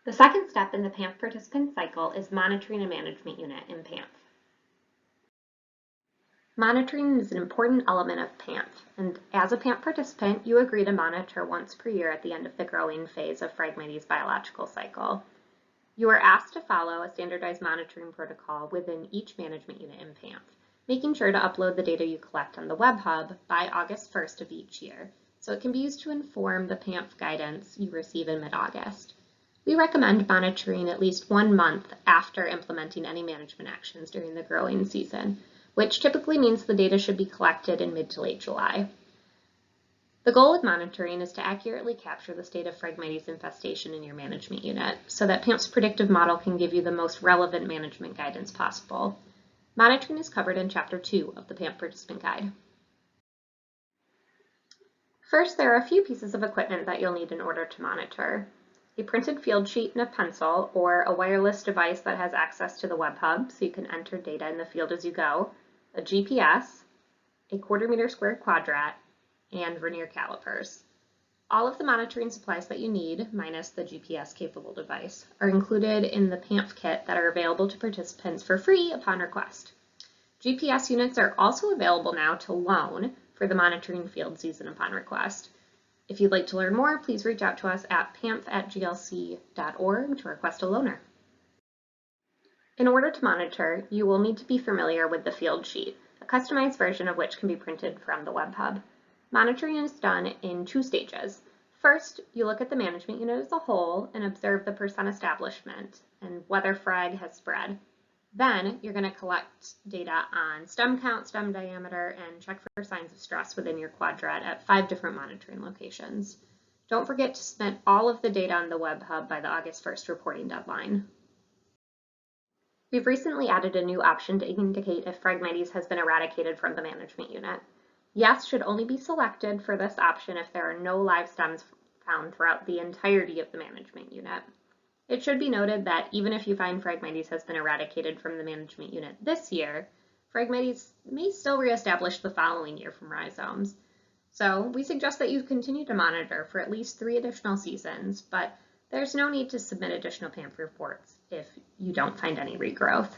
The second step in the PAMF participant cycle is monitoring a management unit in PAMF. Monitoring is an important element of PAMF, and as a PAMF participant, you agree to monitor once per year at the end of the growing phase of Phragmites' biological cycle. You are asked to follow a standardized monitoring protocol within each management unit in PAMF, making sure to upload the data you collect on the Web Hub by August 1st of each year, so it can be used to inform the PAMF guidance you receive in mid-August. We recommend monitoring at least 1 month after implementing any management actions during the growing season, which typically means the data should be collected in mid to late July. The goal of monitoring is to accurately capture the state of Phragmites infestation in your management unit so that PAMF's predictive model can give you the most relevant management guidance possible. Monitoring is covered in Chapter 2 of the PAMF Participant Guide. First, there are a few pieces of equipment that you'll need in order to monitor. A printed field sheet and a pencil, or a wireless device that has access to the Web Hub so you can enter data in the field as you go, a GPS, a 1/4 meter squared quadrat, and vernier calipers. All of the monitoring supplies that you need, minus the GPS capable device, are included in the PAMF kit that are available to participants for free upon request. GPS units are also available now to loan for the monitoring field season upon request. If you'd like to learn more, please reach out to us at pamf@glc.org to request a loaner. In order to monitor, you will need to be familiar with the field sheet, a customized version of which can be printed from the Web Hub. Monitoring is done in 2 stages. First, you look at the management unit as a whole and observe the percent establishment and whether frag has spread. Then you're going to collect data on stem count, stem diameter, and check for signs of stress within your quadrat at 5 different monitoring locations. Don't forget to submit all of the data on the Web Hub by the August 1st reporting deadline. We've recently added a new option to indicate if Phragmites has been eradicated from the management unit. Yes should only be selected for this option if there are no live stems found throughout the entirety of the management unit. It should be noted that even if you find Phragmites has been eradicated from the management unit this year, Phragmites may still reestablish the following year from rhizomes. So we suggest that you continue to monitor for at least 3 additional seasons, but there's no need to submit additional PAMF reports if you don't find any regrowth.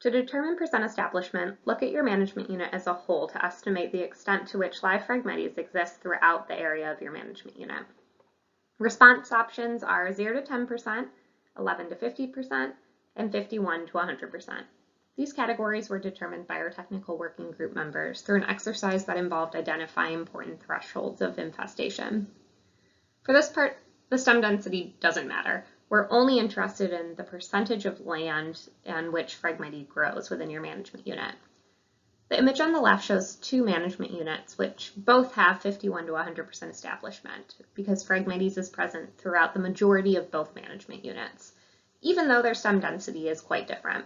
To determine percent establishment, look at your management unit as a whole to estimate the extent to which live Phragmites exist throughout the area of your management unit. Response options are 0 to 10%, 11 to 50%, and 51 to 100%. These categories were determined by our technical working group members through an exercise that involved identifying important thresholds of infestation. For this part, the stem density doesn't matter. We're only interested in the percentage of land on which Phragmites grows within your management unit. The image on the left shows 2 management units, which both have 51 to 100% establishment, because Phragmites is present throughout the majority of both management units, even though their stem density is quite different.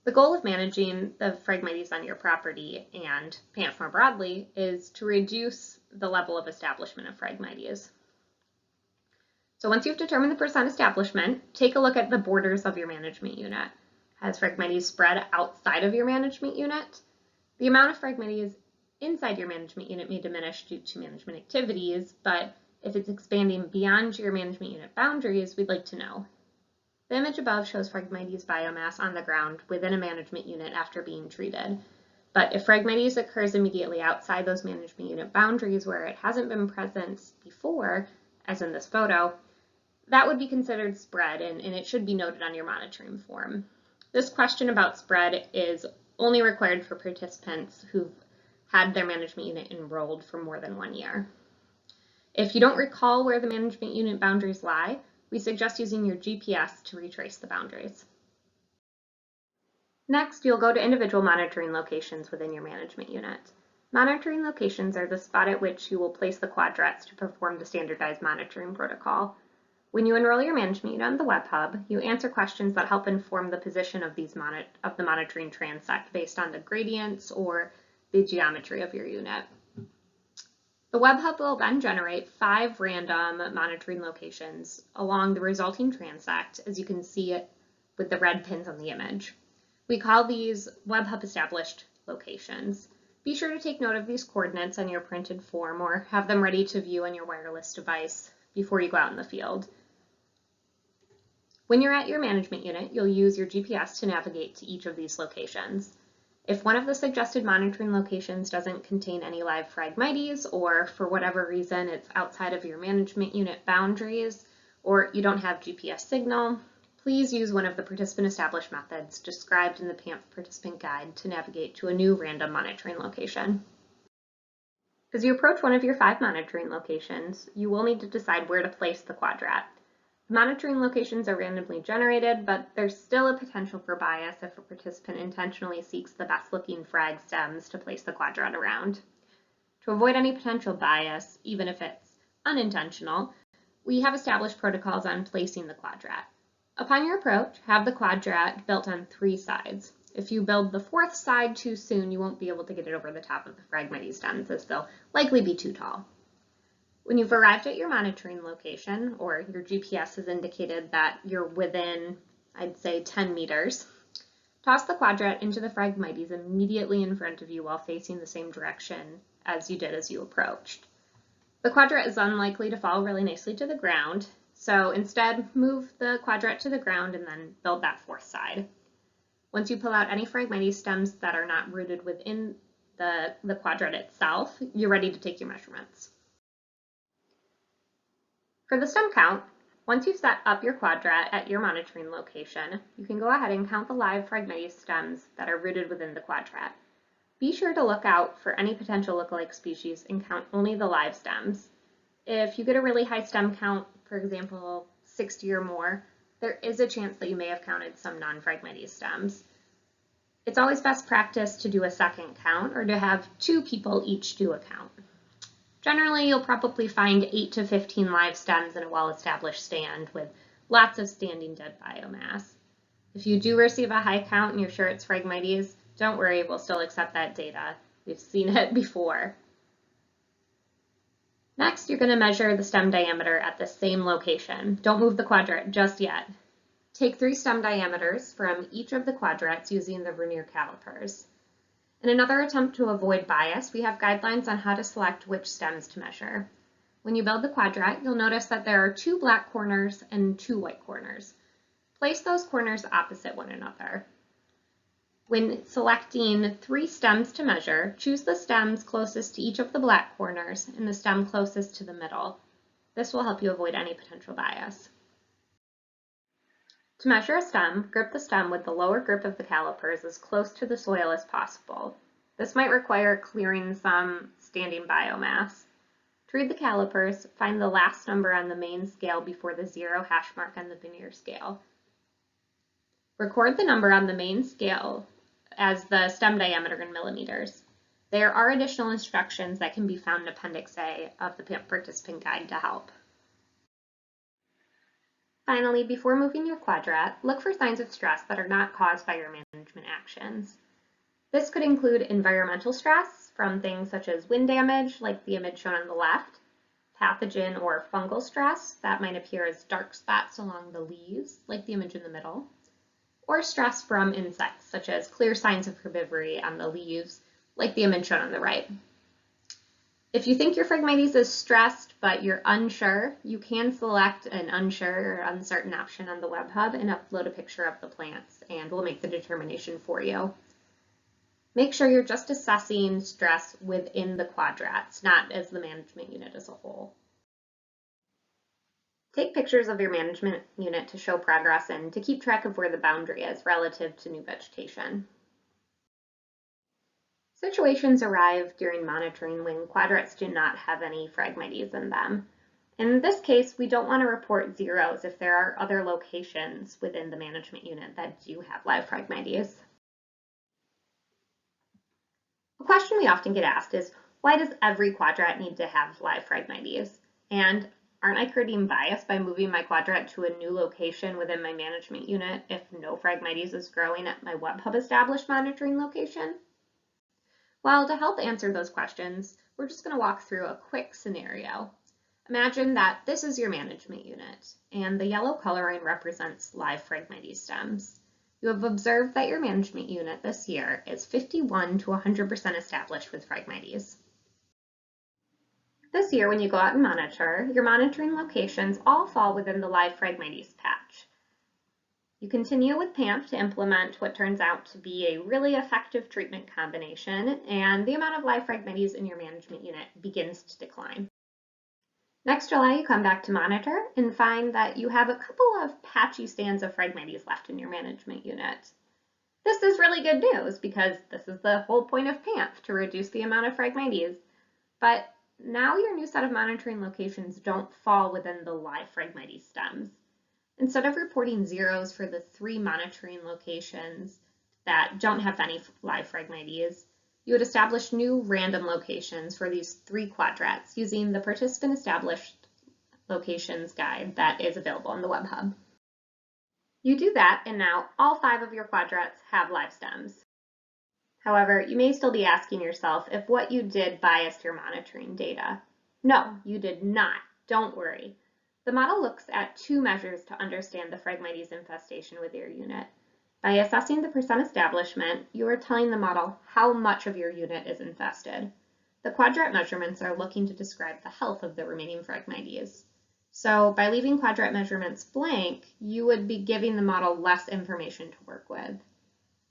The goal of managing the Phragmites on your property and PAMF more broadly is to reduce the level of establishment of Phragmites. So once you've determined the percent establishment, take a look at the borders of your management unit. Has Phragmites spread outside of your management unit? The amount of Phragmites inside your management unit may diminish due to management activities, but if it's expanding beyond your management unit boundaries, we'd like to know. The image above shows Phragmites biomass on the ground within a management unit after being treated. But if Phragmites occurs immediately outside those management unit boundaries where it hasn't been present before, as in this photo, that would be considered spread, and it should be noted on your monitoring form. This question about spread is only required for participants who've had their management unit enrolled for more than 1 year. If you don't recall where the management unit boundaries lie, we suggest using your GPS to retrace the boundaries. Next, you'll go to individual monitoring locations within your management unit. Monitoring locations are the spot at which you will place the quadrats to perform the standardized monitoring protocol. When you enroll your management unit on the Web Hub, you answer questions that help inform the position of the monitoring transect based on the gradients or the geometry of your unit. The Web Hub will then generate 5 random monitoring locations along the resulting transect, as you can see it with the red pins on the image. We call these Web Hub established locations. Be sure to take note of these coordinates on your printed form or have them ready to view on your wireless device before you go out in the field. When you're at your management unit, you'll use your GPS to navigate to each of these locations. If one of the suggested monitoring locations doesn't contain any live Phragmites, or for whatever reason it's outside of your management unit boundaries, or you don't have GPS signal, please use one of the participant established methods described in the PAMF participant guide to navigate to a new random monitoring location. As you approach one of your 5 monitoring locations, you will need to decide where to place the quadrat. The monitoring locations are randomly generated, but there's still a potential for bias if a participant intentionally seeks the best looking frag stems to place the quadrat around. To avoid any potential bias, even if it's unintentional, we have established protocols on placing the quadrat. Upon your approach, have the quadrat built on 3 sides. If you build the 4th side too soon, you won't be able to get it over the top of the Phragmites stems, as they'll likely be too tall. When you've arrived at your monitoring location, or your GPS has indicated that you're within, I'd say, 10 meters, toss the quadrat into the Phragmites immediately in front of you while facing the same direction as you did as you approached. The quadrat is unlikely to fall really nicely to the ground, so instead move the quadrat to the ground and then build that 4th side. Once you pull out any Phragmites stems that are not rooted within the quadrat itself, you're ready to take your measurements. For the stem count, once you've set up your quadrat at your monitoring location, you can go ahead and count the live Phragmites stems that are rooted within the quadrat. Be sure to look out for any potential lookalike species and count only the live stems. If you get a really high stem count, for example 60 or more, there is a chance that you may have counted some non-Phragmites stems. It's always best practice to do a second count or to have 2 people each do a count. Generally, you'll probably find 8 to 15 live stems in a well-established stand with lots of standing dead biomass. If you do receive a high count and you're sure it's Phragmites, don't worry, we'll still accept that data. We've seen it before. Next, you're going to measure the stem diameter at the same location. Don't move the quadrat just yet. Take 3 stem diameters from each of the quadrats using the vernier calipers. In another attempt to avoid bias, we have guidelines on how to select which stems to measure. When you build the quadrat, you'll notice that there are 2 black corners and 2 white corners. Place those corners opposite one another. When selecting 3 stems to measure, choose the stems closest to each of the black corners and the stem closest to the middle. This will help you avoid any potential bias. To measure a stem, grip the stem with the lower grip of the calipers as close to the soil as possible. This might require clearing some standing biomass. To read the calipers, find the last number on the main scale before the 0 hash mark on the vernier scale. Record the number on the main scale as the stem diameter in millimeters. There are additional instructions that can be found in Appendix A of the PAMF participant guide to help. Finally, before moving your quadrat, look for signs of stress that are not caused by your management actions. This could include environmental stress from things such as wind damage, like the image shown on the left, pathogen or fungal stress that might appear as dark spots along the leaves, like the image in the middle, or stress from insects, such as clear signs of herbivory on the leaves, like the image shown on the right. If you think your Phragmites is stressed but you're unsure, you can select an unsure or uncertain option on the Web Hub and upload a picture of the plants, and we'll make the determination for you. Make sure you're just assessing stress within the quadrats, not as the management unit as a whole. Take pictures of your management unit to show progress and to keep track of where the boundary is relative to new vegetation. Situations arrive during monitoring when quadrats do not have any Phragmites in them. In this case, we don't want to report zeros if there are other locations within the management unit that do have live Phragmites. A question we often get asked is, why does every quadrat need to have live Phragmites? And aren't I creating bias by moving my quadrat to a new location within my management unit if no Phragmites is growing at my Web Hub established monitoring location? Well, to help answer those questions, we're just going to walk through a quick scenario. Imagine that this is your management unit, and the yellow coloring represents live Phragmites stems. You have observed that your management unit this year is 51 to 100% established with Phragmites. This year, when you go out and monitor, your monitoring locations all fall within the live Phragmites patch. You continue with PAMF to implement what turns out to be a really effective treatment combination, and the amount of live Phragmites in your management unit begins to decline. Next July, you come back to monitor and find that you have a couple of patchy stands of Phragmites left in your management unit. This is really good news because this is the whole point of PAMF, to reduce the amount of Phragmites. But now your new set of monitoring locations don't fall within the live Phragmites stems. Instead of reporting zeros for the 3 monitoring locations that don't have any live Phragmites, you would establish new random locations for these 3 quadrats using the participant established locations guide that is available on the Web Hub. You do that, and now all 5 of your quadrats have live stems. However, you may still be asking yourself if what you did biased your monitoring data. No, you did not. Don't worry. The model looks at 2 measures to understand the Phragmites infestation with your unit. By assessing the percent establishment, you are telling the model how much of your unit is infested. The quadrat measurements are looking to describe the health of the remaining Phragmites. So by leaving quadrat measurements blank, you would be giving the model less information to work with.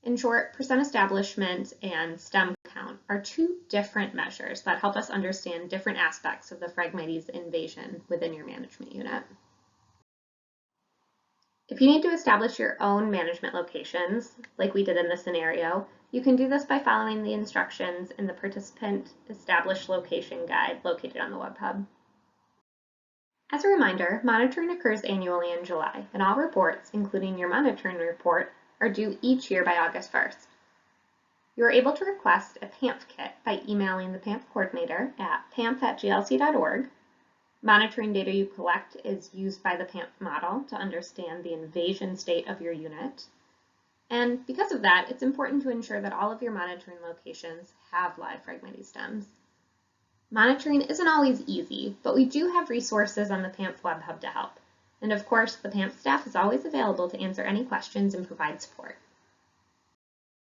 In short, percent establishment and stem count are 2 different measures that help us understand different aspects of the Phragmites invasion within your management unit. If you need to establish your own management locations, like we did in this scenario, you can do this by following the instructions in the Participant Established Location Guide located on the Web Hub. As a reminder, monitoring occurs annually in July, and all reports, including your monitoring report, are due each year by August 1st. You are able to request a PAMF kit by emailing the PAMF coordinator at pamf@glc.org. Monitoring data you collect is used by the PAMF model to understand the invasion state of your unit. And because of that, it's important to ensure that all of your monitoring locations have live Phragmites stems. Monitoring isn't always easy, but we do have resources on the PAMF Web Hub to help. And of course, the PAMF staff is always available to answer any questions and provide support.